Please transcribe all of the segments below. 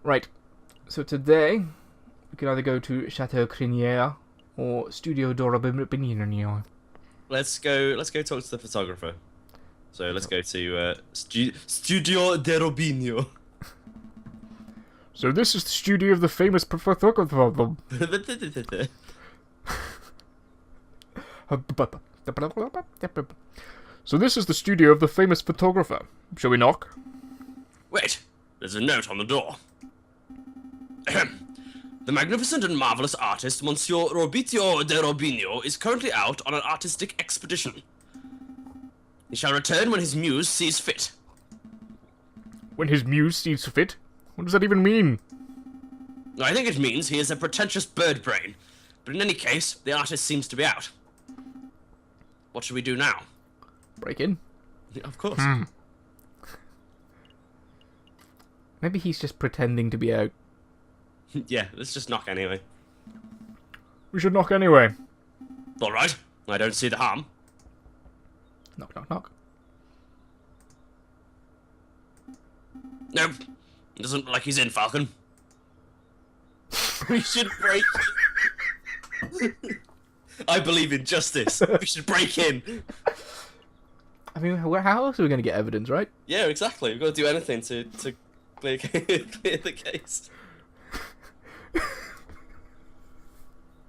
Right. So today, we can either go to Chateau Crinière or Studio d'Orobinio. Let's go talk to the photographer. So let's go to Studio de Robinho. So this is the studio of the famous photographer. So this is the studio of the famous photographer. Shall we knock? Wait, there's a note on the door. Ahem. The magnificent and marvelous artist Monsieur Robitio de Robinho is currently out on an artistic expedition. He shall return when his muse sees fit. When his muse sees fit? What does that even mean? I think it means he is a pretentious bird brain, but in any case, the artist seems to be out. What should we do now? Break in? Of course. Maybe he's just pretending to be out. Yeah, let's just knock anyway. We should knock anyway. Alright, I don't see the harm. Knock, knock, knock. Nope. It doesn't look like he's in, Falcon. We should break in. I believe in justice. We should break in. I mean, how else are we going to get evidence, right? Yeah, exactly. We've got to do anything to clear the case.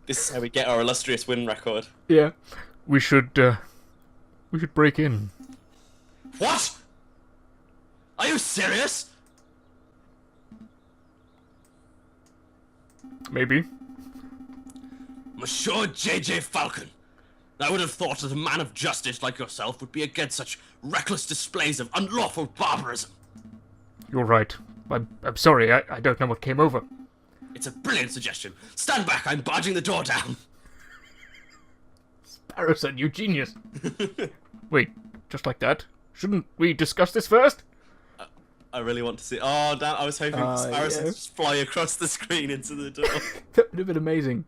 This is how we get our illustrious win record. Yeah. We should break in. What? Are you serious? Maybe. Monsieur J.J. Falcon, I would have thought that a man of justice like yourself would be against such reckless displays of unlawful barbarism. You're right. I'm sorry, I don't know what came over. It's a brilliant suggestion. Stand back, I'm barging the door down. Sparrowson, you genius. Wait, just like that? Shouldn't we discuss this first? I really want to see... Oh, damn, I was hoping Sparrowson to just fly across the screen into the door. That would have been amazing.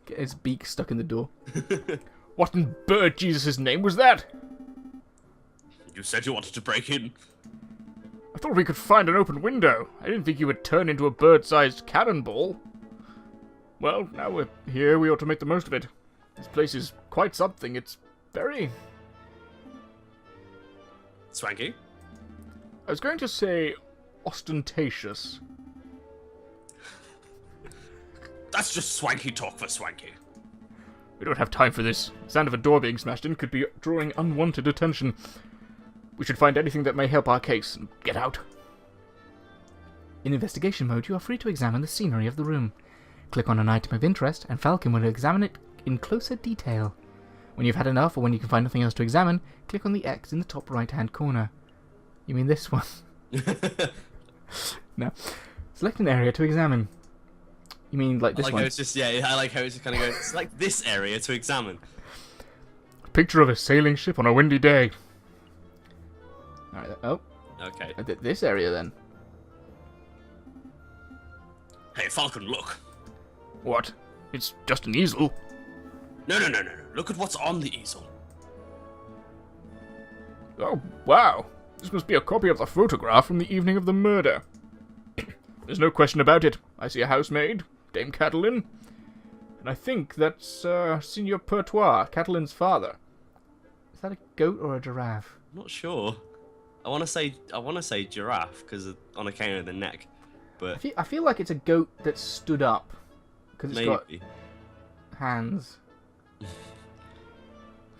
Get his beak stuck in the door. What in bird Jesus' name was that? You said you wanted to break in. I thought we could find an open window. I didn't think you would turn into a bird-sized cannonball. Well, now we're here, we ought to make the most of it. This place is quite something. It's very... Swanky? I was going to say ostentatious. That's just swanky talk for swanky. We don't have time for this. The sound of a door being smashed in could be drawing unwanted attention. We should find anything that may help our case and get out. In investigation mode, you are free to examine the scenery of the room. Click on an item of interest, and Falcon will examine it in closer detail. When you've had enough, or when you can find nothing else to examine, click on the X in the top right-hand corner. You mean this one? No. Select an area to examine. You mean like this one? It's just, yeah, I like how it's just kind of going, it's like this area to examine. A picture of a sailing ship on a windy day. Alright, oh. Okay. This area then. Hey, Falcon, look. What? It's just an easel. No. Look at what's on the easel. Oh, wow. This must be a copy of the photograph from the evening of the murder. There's no question about it. I see a housemaid, Dame Catelyn. And I think that's, Signor Pertois, Catelyn's father. Is that a goat or a giraffe? I'm not sure. I want to say giraffe because on account of the neck, but I feel like it's a goat that stood up because it's got hands.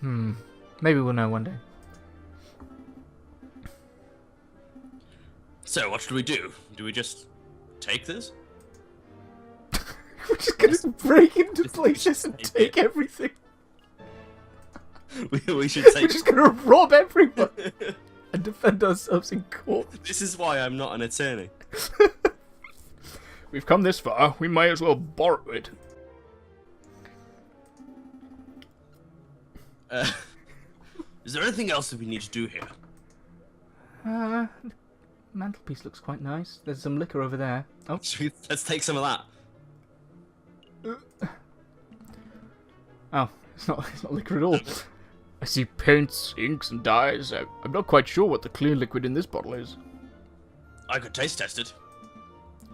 Maybe we'll know one day. So what should we do? Do we just take this? We're just gonna break into places and take everything. we should take. We're just gonna rob everyone and defend ourselves in court. This is why I'm not an attorney. We've come this far, we might as well borrow it. Is there anything else that we need to do here? Mantelpiece looks quite nice. There's some liquor over there. Oh, Let's take some of that. oh, it's not liquor at all. I see paints, inks, and dyes. I'm not quite sure what the clear liquid in this bottle is. I could taste test it.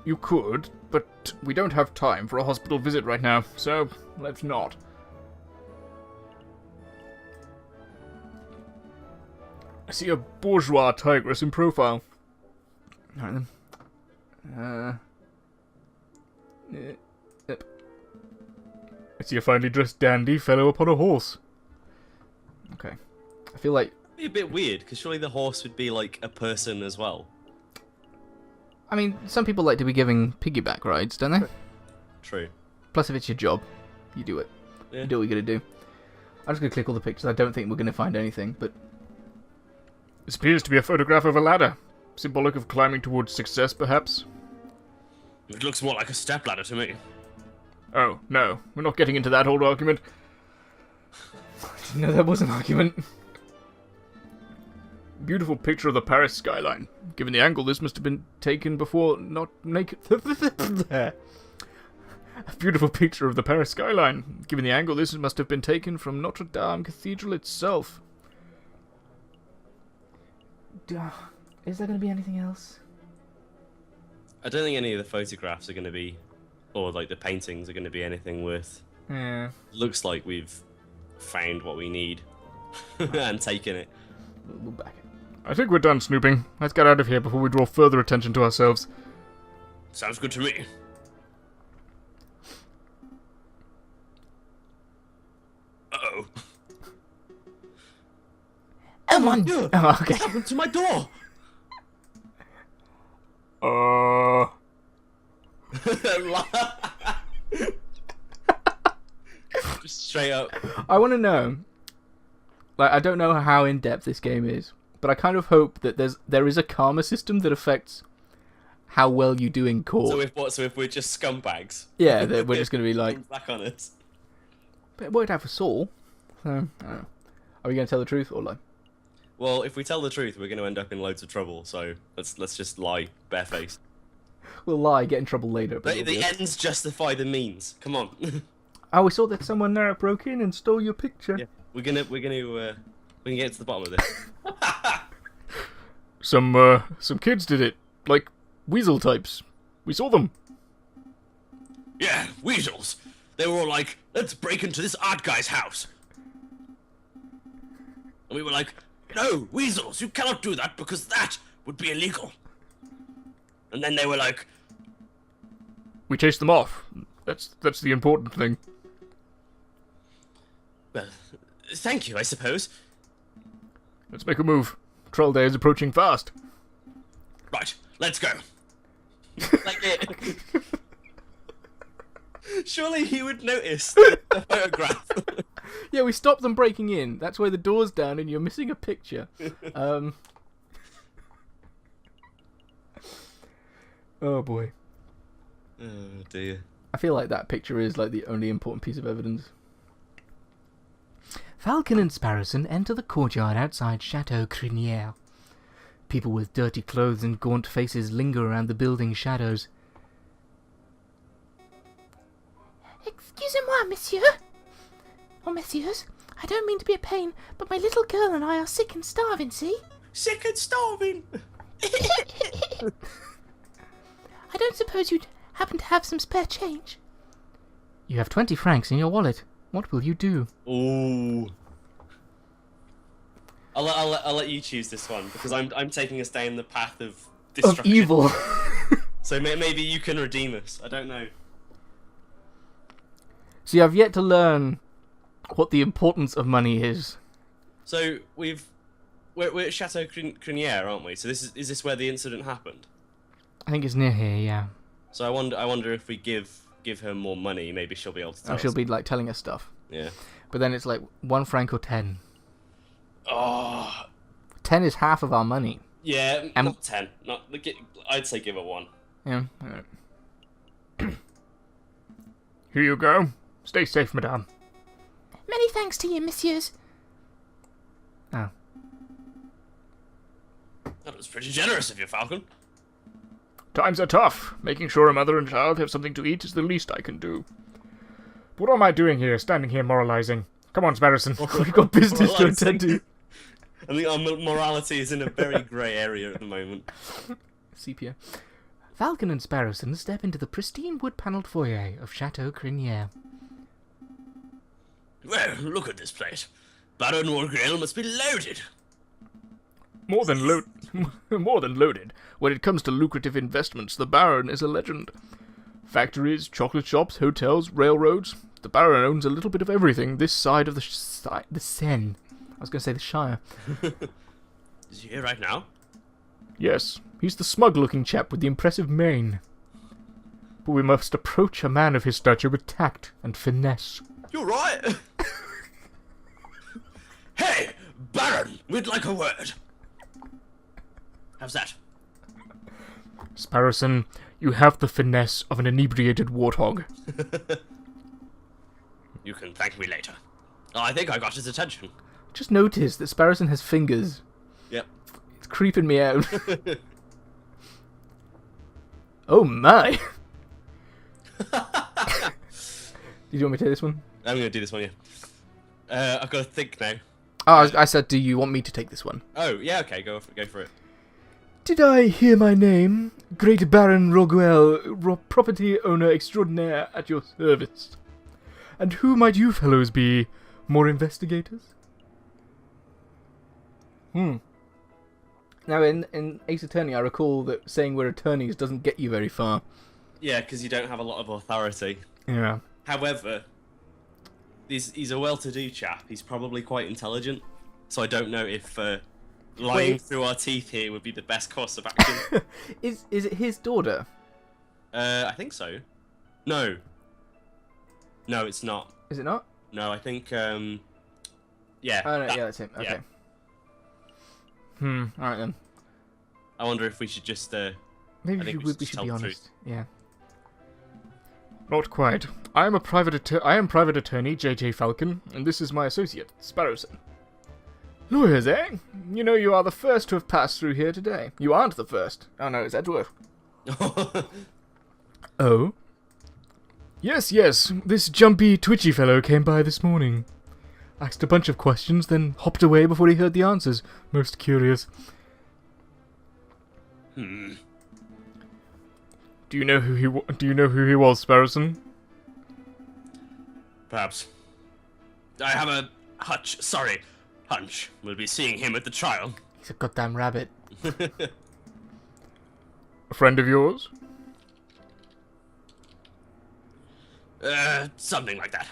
You could, but we don't have time for a hospital visit right now, so let's not. I see a bourgeois tigress in profile. Alright then. Yep. I see a finely dressed dandy fellow upon a horse. Okay. I feel like... It'd be a bit weird, because surely the horse would be like a person as well. I mean, some people like to be giving piggyback rides, don't they? True. Plus, if it's your job, you do it. Yeah. You do what you're going to do. I'm just going to click all the pictures. I don't think we're going to find anything, but... This appears to be a photograph of a ladder. Symbolic of climbing towards success, perhaps? It looks more like a stepladder to me. Oh, no. We're not getting into that old argument. I didn't know that was an argument. Beautiful picture of the Paris skyline. Given the angle, this must have been taken before not naked. A beautiful picture of the Paris skyline. Given the angle, this must have been taken from Notre Dame Cathedral itself. Is there going to be anything else? I don't think any of the photographs are going to be, or like the paintings are going to be anything worth. Yeah. Looks like we've found what we need and taken it. We'll back it. I think we're done snooping. Let's get out of here before we draw further attention to ourselves. Sounds good to me. Uh-oh. Come on! Yeah. Oh, okay. What happened to my door? Just straight up. I want to know. Like, I don't know how in depth this game is, but I kind of hope that there is a karma system that affects how well you do in court. So if we're just scumbags, yeah, that we're just going to be like back on us. But it worked out for Saul. So I don't know. Are we going to tell the truth or lie? Well, if we tell the truth, we're going to end up in loads of trouble. So let's just lie barefaced. We'll lie, get in trouble later. But The ends justify the means. Come on. Oh, we saw that someone there broke in and stole your picture. Yeah, we're gonna get to the bottom of this. Some kids did it, like weasel types. We saw them. Yeah, weasels. They were all like, "Let's break into this art guy's house," and we were like, "No, weasels, you cannot do that because that would be illegal." And then they were like, We chased them off. That's the important thing. "Well, thank you, I suppose." Let's make a move. Troll day is approaching fast. Right, let's go. Like it. Surely he would notice the photograph. Yeah, we stopped them breaking in. That's why the door's down and you're missing a picture. Oh boy. Oh dear. I feel like that picture is like the only important piece of evidence. Falcon and Sparrowson enter the courtyard outside Chateau Crinière. People with dirty clothes and gaunt faces linger around the building's shadows. Excusez-moi, monsieur. Or messieurs. I don't mean to be a pain, but my little girl and I are sick and starving, see? Sick and starving. I don't suppose you'd happen to have some spare change? You have 20 francs in your wallet. What will you do? Ooh. I'll let you choose this one because I'm taking us down the path of destruction. Of evil. So maybe you can redeem us. I don't know. See, I've yet to learn what the importance of money is. So we're at Chateau Crinière, aren't we? So is this where the incident happened? I think it's near here, yeah. So I wonder if we give her more money, maybe she'll be able to tell us. She'll be like telling us stuff. Yeah. But then it's like 1 franc or 10. Oh. 10 is half of our money. Yeah, not 10. I'd say give her 1. Yeah. Alright. Here you go. Stay safe, madame. Many thanks to you, messieurs. Oh. That was pretty generous of you, Falcon. Times are tough. Making sure a mother and child have something to eat is the least I can do. What am I doing here, standing here moralizing? Come on, Sparrowson. We've got business to attend to. I think our morality is in a very grey area at the moment. Sepia. Falcon and Sparrowson step into the pristine wood-panelled foyer of Chateau Criniere. Well, look at this place. Baron Wargrill must be loaded. More than loaded. When it comes to lucrative investments, the Baron is a legend. Factories, chocolate shops, hotels, railroads. The Baron owns a little bit of everything this side of the Seine. I was going to say the Shire. Is he here right now? Yes, he's the smug-looking chap with the impressive mane. But we must approach a man of his stature with tact and finesse. You're right. Hey, Baron, we'd like a word. How's that? Sparrowson, you have the finesse of an inebriated warthog. You can thank me later. Oh, I think I got his attention. Just noticed that Sparrowson has fingers. Yep. It's creeping me out. Oh my! Did you want me to take this one? I'm going to do this one, yeah. I've got to think now. Oh, I said, do you want me to take this one? Oh, yeah, okay, go for it. Did I hear my name? Great Baron Roguel, property owner extraordinaire at your service. And who might you fellows be? More investigators? Now, in Ace Attorney, I recall that saying we're attorneys doesn't get you very far. Yeah, because you don't have a lot of authority. Yeah. However, he's a well-to-do chap. He's probably quite intelligent. So I don't know if lying through our teeth here would be the best course of action. Is it his daughter? I think so. No. No, it's not. Is it not? No, I think, yeah. Oh, no, yeah, that's him. Okay. Yeah. Alright then. I wonder if we should just, Maybe we should just be tell the honest. Yeah. Not quite. I am private attorney, J.J. Falcon, and this is my associate, Sparrowson. Lawyers, eh? You know you are the first to have passed through here today. You aren't the first. Oh no, it's Edgeworth. Oh? Yes, this jumpy, twitchy fellow came by this morning. Asked a bunch of questions, then hopped away before he heard the answers. Most curious. Do you know who he was, Sparrowson? Perhaps. I have a hunch. We'll be seeing him at the trial. He's a goddamn rabbit. A friend of yours? Something like that.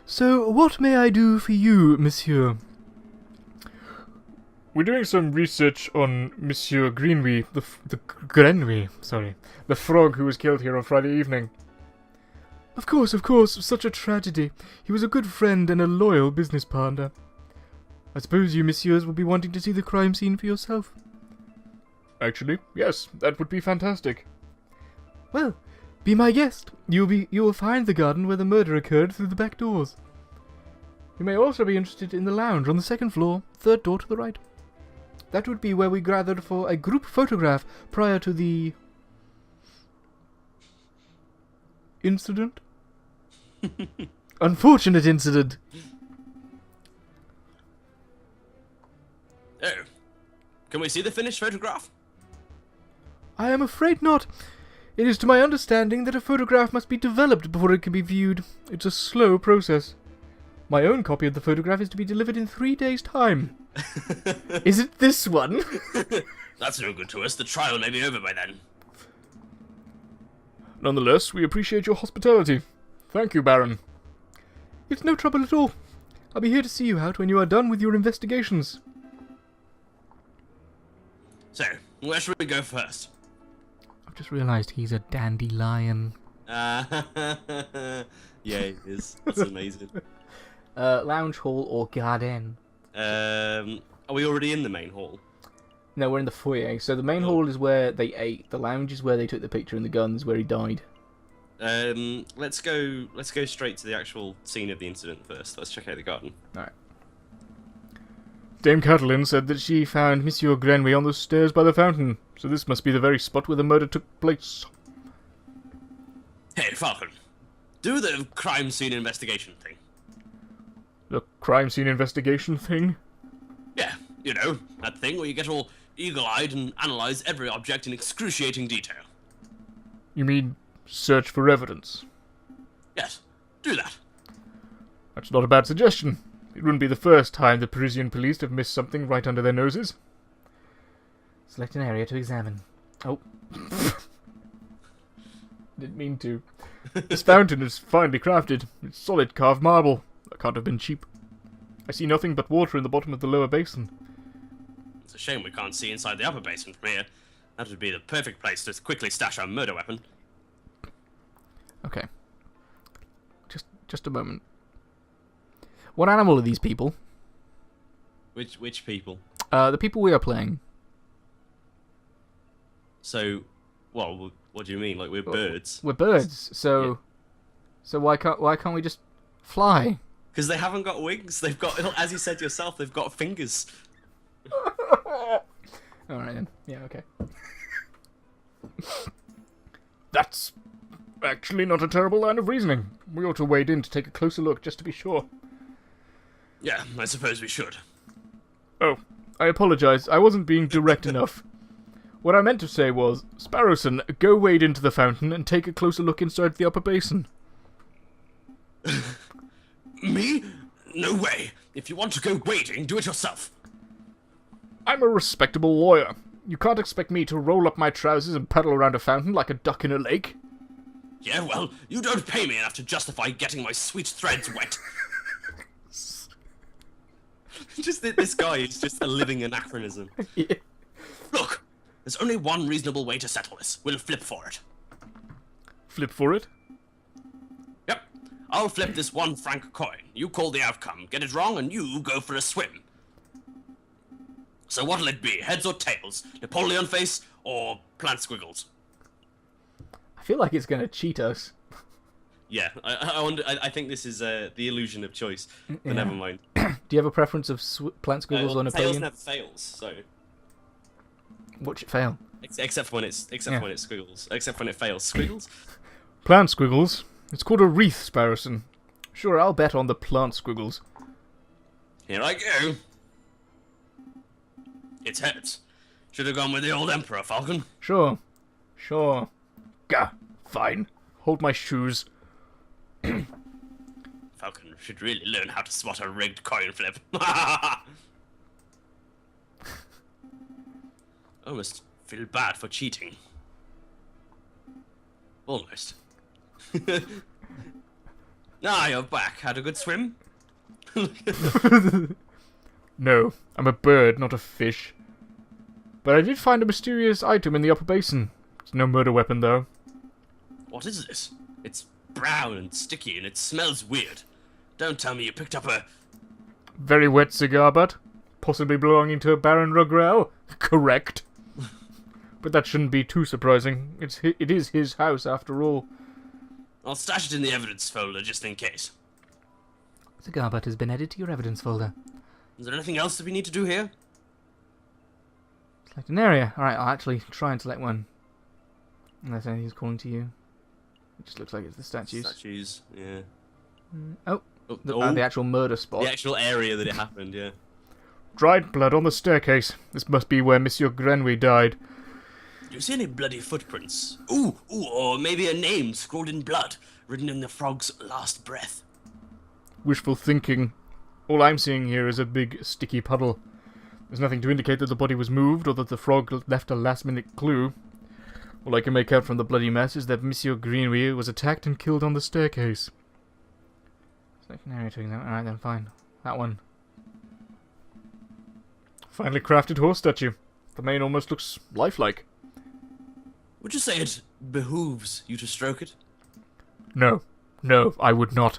So, what may I do for you, monsieur? We're doing some research on Monsieur Greenway, the frog who was killed here on Friday evening. Of course, such a tragedy. He was a good friend and a loyal business partner. I suppose you messieurs will be wanting to see the crime scene for yourself. Actually, yes, that would be fantastic. Well, be my guest. You will find the garden where the murder occurred through the back doors. You may also be interested in the lounge on the second floor, third door to the right. That would be where we gathered for a group photograph prior to the incident. Unfortunate incident. Oh. Can we see the finished photograph? I am afraid not. It is to my understanding that a photograph must be developed before it can be viewed. It's a slow process. My own copy of the photograph is to be delivered in 3 days' time. Is it this one? That's no good to us. The trial may be over by then. Nonetheless, we appreciate your hospitality. Thank you, Baron. It's no trouble at all. I'll be here to see you out when you are done with your investigations. So, where should we go first? I've just realised he's a dandelion. Yeah, he is. That's amazing. Lounge hall or garden? Are we already in the main hall? No, we're in the foyer. So the main hall is where they ate. The lounge is where they took the picture, and the gun is where he died. Let's go straight to the actual scene of the incident first. Let's check out the garden. Alright. Dame Catelyn said that she found Monsieur Grenway on the stairs by the fountain, so this must be the very spot where the murder took place. Hey, Falcon. Do the crime scene investigation thing. The crime scene investigation thing? Yeah, you know, that thing where you get all eagle-eyed and analyze every object in excruciating detail. You mean search for evidence? Yes, do that. That's not a bad suggestion. It wouldn't be the first time the Parisian police have missed something right under their noses. Select an area to examine. Oh. Didn't mean to. This fountain is finely crafted. It's solid carved marble. That can't have been cheap. I see nothing but water in the bottom of the lower basin. It's a shame we can't see inside the upper basin from here. That would be the perfect place to quickly stash our murder weapon. Okay. Just a moment. What animal are these people? Which people? The people we are playing. So, well, what do you mean? Like we're birds? We're birds, so... Yeah. So why can't we just fly? Because they haven't got wings. They've got, as you said yourself, they've got fingers. Alright then. Yeah, okay. That's actually not a terrible line of reasoning. We ought to wade in to take a closer look, just to be sure. Yeah, I suppose we should. Oh, I apologize. I wasn't being direct enough. What I meant to say was, Sparrowson, go wade into the fountain and take a closer look inside the upper basin. Me? No way. If you want to go wading, do it yourself. I'm a respectable lawyer. You can't expect me to roll up my trousers and paddle around a fountain like a duck in a lake. Yeah, well, you don't pay me enough to justify getting my sweet threads wet. Just this guy is just a living anachronism. Yeah. Look, there's only one reasonable way to settle this. We'll flip for it. Flip for it? Yep. I'll flip this 1 franc coin. You call the outcome. Get it wrong and you go for a swim. So what'll it be? Heads or tails? Napoleon face or plant squiggles? I feel like it's going to cheat us. Yeah, I think this is the illusion of choice. But Yeah. never mind. Do you have a preference of plant squiggles or Tails Napoleon? never fails, so Watch it fail. except when it squiggles. Except when it fails. Squiggles? Plant squiggles? It's called a wreath, Sparrowson. Sure, I'll bet on the plant squiggles. Here I go. It's heads. Should have gone with the old Emperor, Falcon. Sure. Gah, fine. Hold my shoes. Falcon should really learn how to spot a rigged coin flip. Almost feel bad for cheating. Almost. You're back. Had a good swim? No, I'm a bird, not a fish. But I did find a mysterious item in the upper basin. It's no murder weapon, though. What is this? It's brown and sticky and it smells weird. Don't tell me you picked up a... Very wet cigar butt. Possibly belonging to Baron Rugrel. Correct. But that shouldn't be too surprising. It is his house, after all. I'll stash it in the evidence folder just in case. Cigar butt has been added to your evidence folder. Is there anything else that we need to do here? Select an area. Alright, I'll actually try and select one. Unless anything's calling to you. It just looks like it's the statues. Statues, yeah. Oh, Oh, the actual murder spot. the actual area that it happened, yeah. Dried blood on the staircase. This must be where Monsieur Grenouille died. Do you see any bloody footprints? Ooh, or maybe a name scrawled in blood, written in the frog's last breath. Wishful thinking. All I'm seeing here is a big, sticky puddle. There's nothing to indicate that the body was moved or that the frog left a last-minute clue. All I can make out from the bloody mess is that Monsieur Grenouille was attacked and killed on the staircase. Second area to examine. Alright then, fine. That one. Finely crafted horse statue. The mane almost looks lifelike. Would you say it behooves you to stroke it? No, I would not.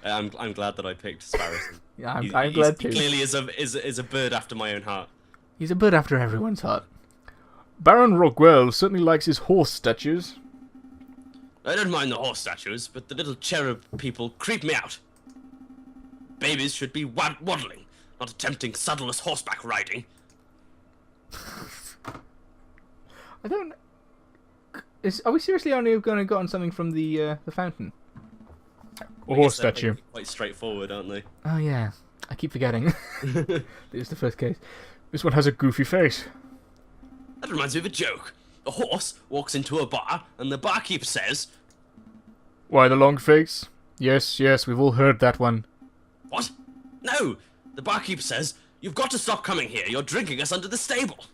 I'm glad that I picked Sparrowson. Yeah, I'm glad too. He clearly is a bird after my own heart. He's a bird after everyone's heart. Baron Rockwell certainly likes his horse statues. I don't mind the horse statues, but the little cherub people creep me out. Babies should be waddling, not attempting saddleless horseback riding. I don't... Are we seriously only going to gotten something from the fountain? A horse statue. Quite straightforward, aren't they? Oh yeah, I keep forgetting. This is the first case. This one has a goofy face. That reminds me of a joke. A horse walks into a bar, and the barkeep says, Why the long face? Yes, yes, we've all heard that one. "What? No!" The barkeep says, "You've got to stop coming here. You're drinking us under the stable."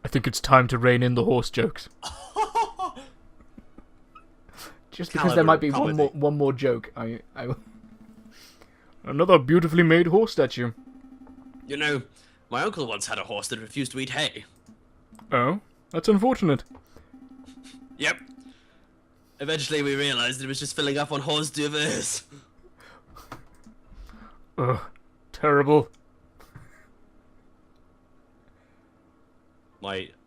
I think it's time to rein in the horse jokes. Just because there might be one more joke, I will. Another beautifully made horse statue. You know, my uncle once had a horse that refused to eat hay. Oh, that's unfortunate. Yep. Eventually we realized it was just filling up on horse duvers. Ugh, terrible.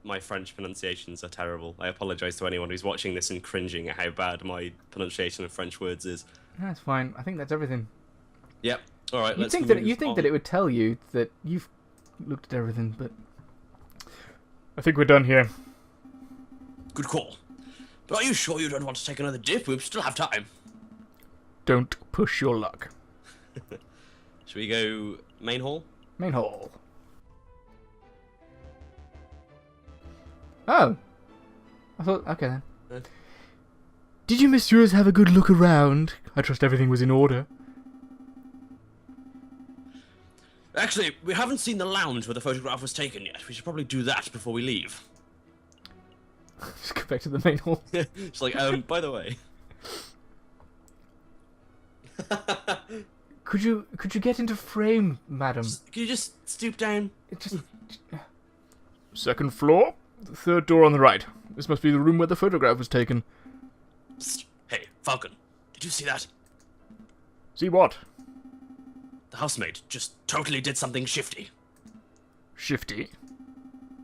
My French pronunciations are terrible. I apologize to anyone who's watching this and cringing at how bad my pronunciation of French words is. That's fine. I think that's everything. Yep. All right. You think that it would tell you that you've looked at everything, but I think we're done here. Good call. But are you sure you don't want to take another dip? We still have time. Don't push your luck. Should we go main hall? Main hall. Oh. I thought, okay then. Did you messieurs have a good look around? I trust everything was in order. Actually, we haven't seen the lounge where the photograph was taken yet. We should probably do that before we leave. Just go back to the main hall. It's like, by the way. Could you get into frame, madam? Can you just stoop down? Second floor, the third door on the right. This must be the room where the photograph was taken. Psst. Hey, Falcon, did you see that? See what? The housemaid just totally did something shifty. Shifty?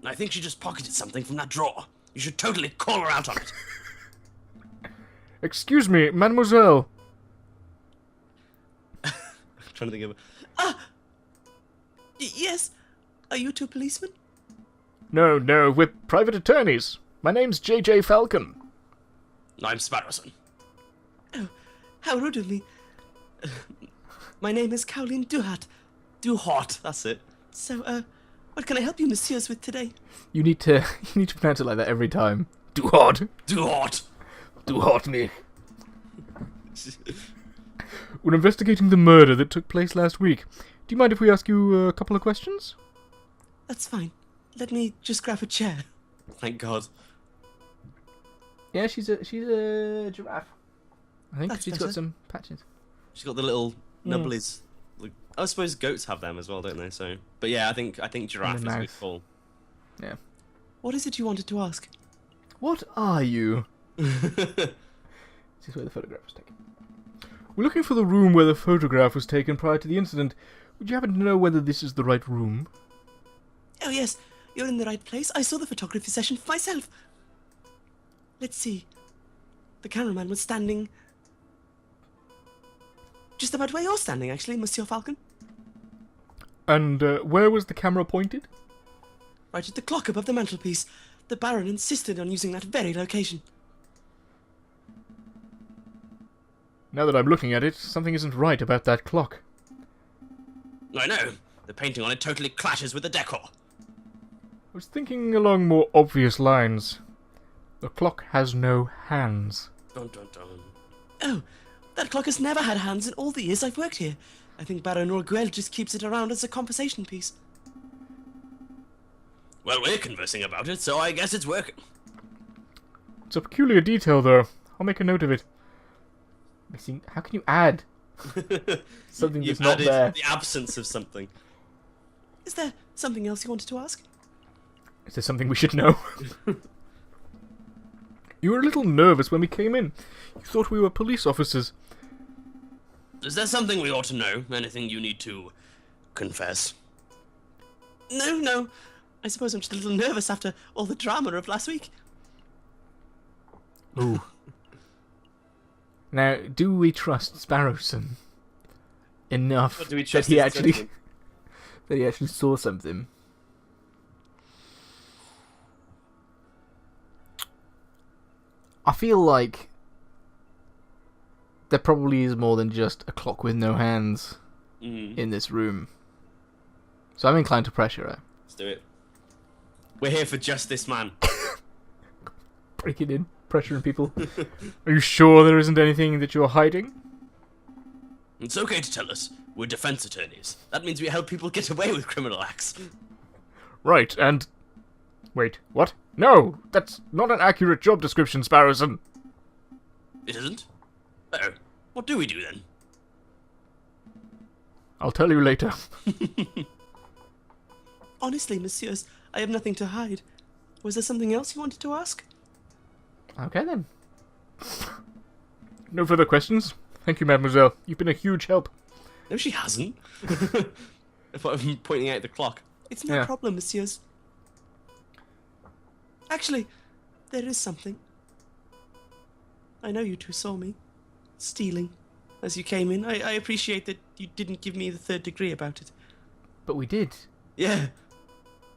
I think she just pocketed something from that drawer. You should totally call her out on it. Excuse me, mademoiselle. I'm trying to think of... Yes? Are you two policemen? No, we're private attorneys. My name's J.J. Falcon. I'm Sparrowson. Oh, how rude of me. My name is Caroline Duhat. Duhot, that's it. So, what can I help you, messieurs, with today? You need to pronounce it like that every time. Duhot. Duhot. Duhot me. We're investigating the murder that took place last week. Do you mind if we ask you a couple of questions? That's fine. Let me just grab a chair. Thank God. Yeah, she's a giraffe. I think That's she's better. got some patches. She's got the little nubblies. Like, I suppose goats have them as well, don't they? So, but yeah, I think giraffe is a good mouth. call. Yeah. What is it you wanted to ask? What are you? This is where the photograph was taken. We're looking for the room where the photograph was taken prior to the incident. Would you happen to know whether this is the right room? Oh, yes. You're in the right place. I saw the photography session for myself. Let's see. The cameraman was standing... just about where you're standing, actually, Monsieur Falcon. And where was the camera pointed? Right at the clock above the mantelpiece. The Baron insisted on using that very location. Now that I'm looking at it, something isn't right about that clock. I know. The painting on it totally clashes with the decor. I was thinking along more obvious lines. The clock has no hands. Dun dun dun. Oh, that clock has never had hands in all the years I've worked here. I think Baron Orguel just keeps it around as a conversation piece. Well, we're conversing about it, so I guess it's working. It's a peculiar detail, though. I'll make a note of it. Missing. How can you add something You've that's not added there? the absence of something. Is there something else you wanted to ask? Is there something we should know? You were a little nervous when we came in. You thought we were police officers. Is there something we ought to know? Anything you need to confess? No. I suppose I'm just a little nervous after all the drama of last week. Ooh. Now, do we trust Sparrowson enough What do we that trust he his actually judgment? that he actually saw something? I feel like there probably is more than just a clock with no hands in this room. So I'm inclined to pressure her. Let's do it. We're here for justice, man. Breaking in, pressuring people. Are you sure there isn't anything that you're hiding? It's okay to tell us. We're defense attorneys. That means we help people get away with criminal acts. Right, and... Wait, what? No! That's not an accurate job description, Sparrowson! It isn't? Oh, what do we do then? I'll tell you later. Honestly, messieurs, I have nothing to hide. Was there something else you wanted to ask? Okay then. No further questions? Thank you, mademoiselle. You've been a huge help. No, she hasn't. If I'm pointing out the clock. It's no problem, messieurs. Actually, there is something. I know you two saw me. Stealing. As you came in. I appreciate that you didn't give me the 3rd degree about it. But we did. Yeah.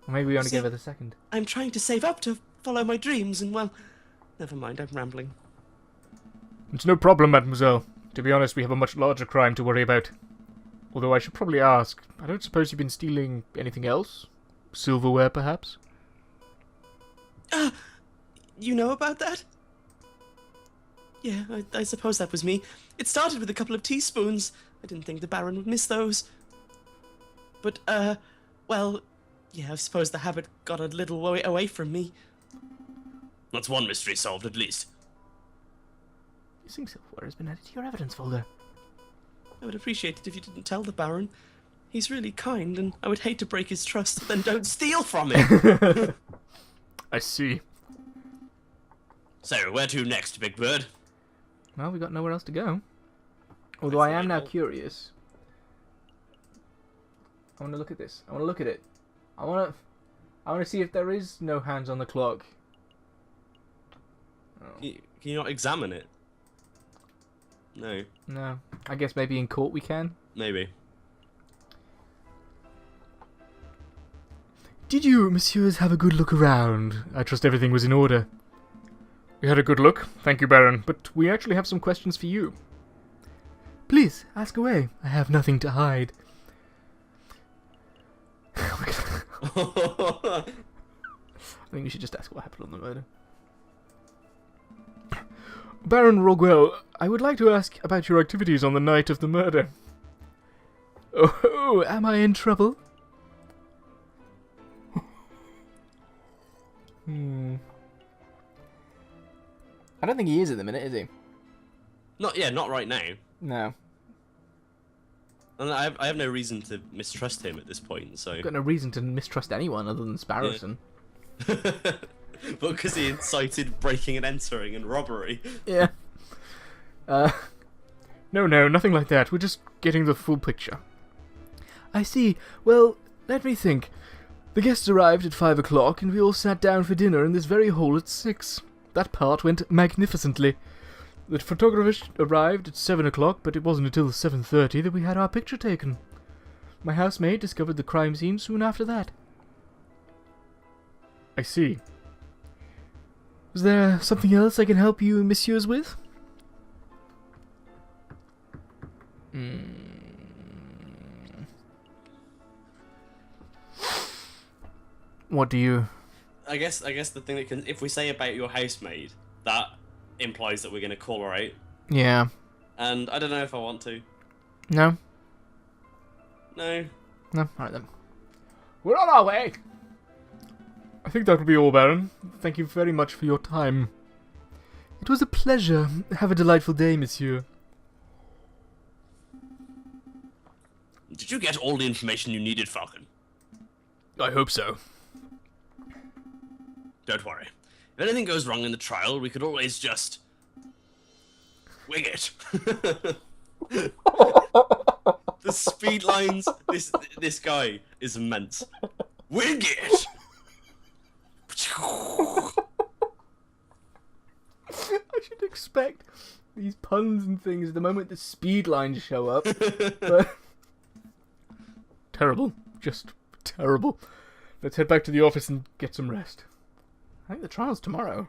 Or maybe we only See, gave her the 2nd. I'm trying to save up to follow my dreams, and well... Never mind, I'm rambling. It's no problem, mademoiselle. To be honest, we have a much larger crime to worry about. Although I should probably ask, I don't suppose you've been stealing anything else? Silverware, perhaps? You know about that? Yeah, I suppose that was me. It started with a couple of teaspoons. I didn't think the Baron would miss those. But, well, yeah, I suppose the habit got a little way away from me. That's one mystery solved, at least. Missing silverware has been added to your evidence folder. I would appreciate it if you didn't tell the Baron. He's really kind, and I would hate to break his trust, then don't steal from him! I see. So, where to next, Big Bird? Well, we've got nowhere else to go. Although I am now curious. I want to look at this. I want to look at it. I want to see if there is no hands on the clock. Oh. Can you not examine it? No. No. I guess maybe in court we can. Maybe. Did you, messieurs, have a good look around? I trust everything was in order. We had a good look, thank you, Baron, but we actually have some questions for you. Please, ask away. I have nothing to hide. I think we should just ask what happened on the murder. Baron Rogwell, I would like to ask about your activities on the night of the murder. Oh, am I in trouble? I don't think he is at the minute, is he? Not right now. No. And I have no reason to mistrust him at this point, so... I've got no reason to mistrust anyone other than Sparrowson. Yeah. But because he incited breaking and entering and robbery. Yeah. No, nothing like that. We're just getting the full picture. I see. Well, let me think. The guests arrived at 5 o'clock, and we all sat down for dinner in this very hall at 6. That part went magnificently. The photographer arrived at 7 o'clock, but it wasn't until 7:30 that we had our picture taken. My housemaid discovered the crime scene soon after that. I see. Is there something else I can help you, messieurs, with? What do you... I guess the thing that can... If we say about your housemaid, that implies that we're going to call her out. Yeah. And I don't know if I want to. No? No. No? Alright then. We're on our way! I think that will be all, Baron. Thank you very much for your time. It was a pleasure. Have a delightful day, monsieur. Did you get all the information you needed, Falcon? I hope so. Don't worry. If anything goes wrong in the trial, we could always just... wing it. The speed lines... This guy is immense. Wing it! I should expect these puns and things the moment the speed lines show up. But... terrible. Just terrible. Let's head back to the office and get some rest. I think the trial's tomorrow.